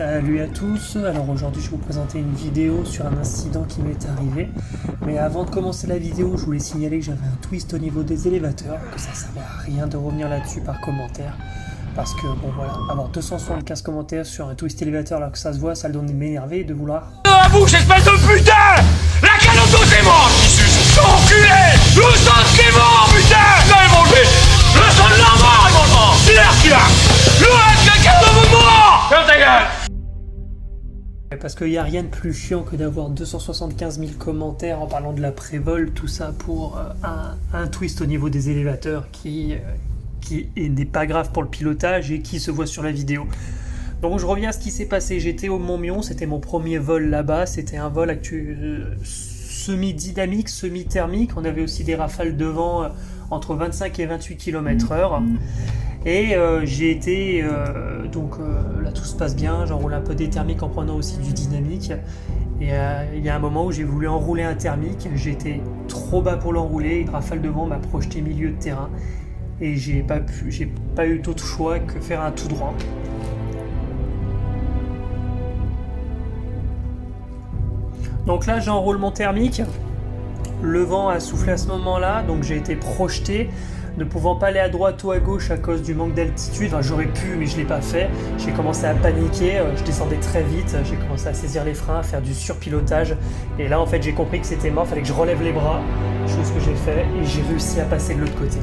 Salut à tous, alors aujourd'hui je vais vous présenter une vidéo sur un incident qui m'est arrivé. Mais avant de commencer la vidéo, je voulais signaler que j'avais un twist au niveau des élévateurs, que ça servait à rien de revenir là-dessus par commentaire. Parce que bon voilà, avoir 275 commentaires sur un twist élévateur alors que ça se voit, ça le donne de m'énerver et de vouloir... À vous, espèce de putain! La calotte c'est mort, Tissus! Enculé! Le sang c'est mort, putain! Là, ils vont lever! Le sang de la mort, ils vont le mort! C'est l'air qu'il a! Le reste, quelqu'un de mort! Ferme ta gueule! Parce qu'il n'y a rien de plus chiant que d'avoir 275 000 commentaires en parlant de la prévol, tout ça pour un twist au niveau des élévateurs qui n'est pas grave pour le pilotage et qui se voit sur la vidéo. Donc je reviens à ce qui s'est passé, j'étais au Montmion, c'était mon premier vol là-bas, c'était un vol semi-dynamique, semi-thermique, on avait aussi des rafales de vent entre 25 et 28 km/h. Et j'ai été, là tout se passe bien, j'enroule un peu des thermiques en prenant aussi du dynamique. Et il y a un moment où j'ai voulu enrouler un thermique, j'étais trop bas pour l'enrouler, une rafale de vent m'a projeté milieu de terrain. Et j'ai pas eu d'autre choix que faire un tout droit. Donc là j'enroule mon thermique, le vent a soufflé à ce moment-là, donc j'ai été projeté. Ne pouvant pas aller à droite ou à gauche à cause du manque d'altitude, enfin, j'aurais pu mais je ne l'ai pas fait, j'ai commencé à paniquer, je descendais très vite, j'ai commencé à saisir les freins, à faire du surpilotage, et là en fait j'ai compris que c'était mort, il fallait que je relève les bras, chose que j'ai fait, et j'ai réussi à passer de l'autre côté.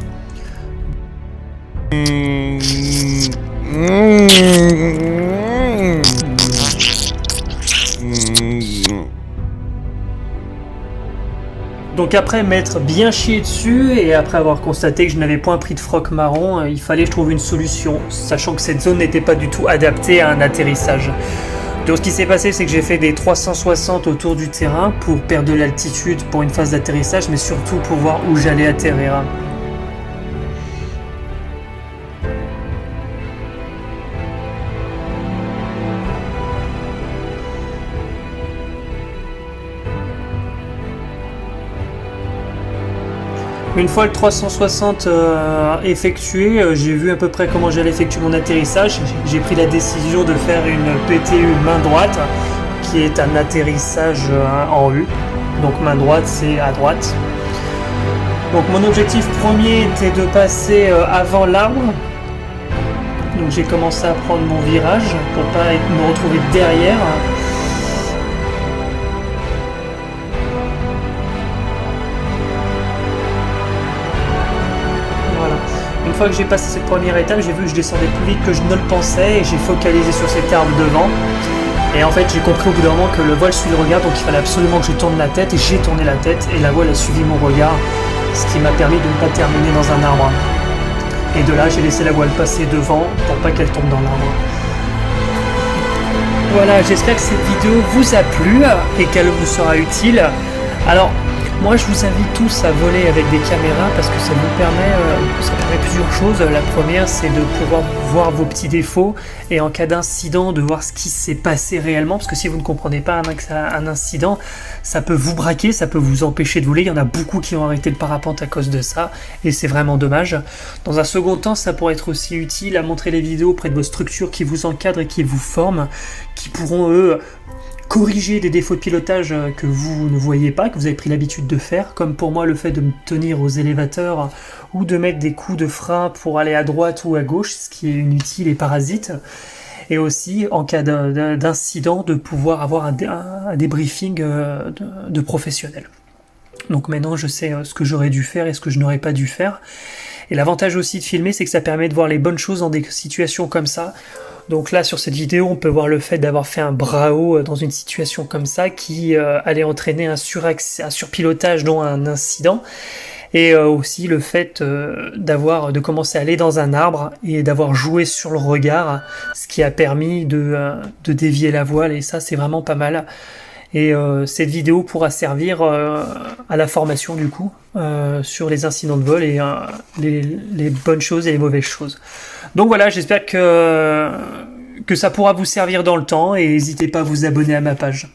Donc après m'être bien chié dessus et après avoir constaté que je n'avais point pris de froc marron, il fallait que je trouve une solution, sachant que cette zone n'était pas du tout adaptée à un atterrissage. Donc ce qui s'est passé, c'est que j'ai fait des 360 autour du terrain pour perdre de l'altitude pour une phase d'atterrissage, mais surtout pour voir où j'allais atterrir. Une fois le 360 effectué, j'ai vu à peu près comment j'allais effectuer mon atterrissage. J'ai pris la décision de faire une PTU main droite, qui est un atterrissage en U. Donc main droite, c'est à droite. Donc mon objectif premier était de passer avant l'arbre. Donc j'ai commencé à prendre mon virage pour pas me retrouver derrière. Une fois que j'ai passé cette première étape, j'ai vu que je descendais plus vite que je ne le pensais et j'ai focalisé sur cet arbre devant. Et en fait, j'ai compris au bout d'un moment que le voile suit le regard, donc il fallait absolument que je tourne la tête, et j'ai tourné la tête et la voile a suivi mon regard, ce qui m'a permis de ne pas terminer dans un arbre. Et de là, j'ai laissé la voile passer devant pour pas qu'elle tombe dans l'arbre. Voilà, j'espère que cette vidéo vous a plu et qu'elle vous sera utile. Alors, moi je vous invite tous à voler avec des caméras parce que ça permet plusieurs choses. La première, c'est de pouvoir voir vos petits défauts et en cas d'incident de voir ce qui s'est passé réellement, parce que si vous ne comprenez pas un incident, ça peut vous braquer, ça peut vous empêcher de voler. Il y en a beaucoup qui ont arrêté le parapente à cause de ça et c'est vraiment dommage. Dans un second temps, ça pourrait être aussi utile à montrer les vidéos auprès de vos structures qui vous encadrent et qui vous forment, qui pourront eux corriger des défauts de pilotage que vous ne voyez pas, que vous avez pris l'habitude de faire, comme pour moi le fait de me tenir aux élévateurs ou de mettre des coups de frein pour aller à droite ou à gauche, ce qui est inutile et parasite. Et aussi, en cas d'incident, de pouvoir avoir un débriefing de professionnel. Donc maintenant, je sais ce que j'aurais dû faire et ce que je n'aurais pas dû faire. Et l'avantage aussi de filmer, c'est que ça permet de voir les bonnes choses dans des situations comme ça. Donc là, sur cette vidéo, on peut voir le fait d'avoir fait un bras haut dans une situation comme ça qui allait entraîner un surpilotage, dont un incident. Et aussi le fait de commencer à aller dans un arbre et d'avoir joué sur le regard, ce qui a permis de dévier la voile. Et ça, c'est vraiment pas mal. Et cette vidéo pourra servir à la formation du coup sur les incidents de vol et les bonnes choses et les mauvaises choses. Donc voilà, j'espère que ça pourra vous servir dans le temps et n'hésitez pas à vous abonner à ma page.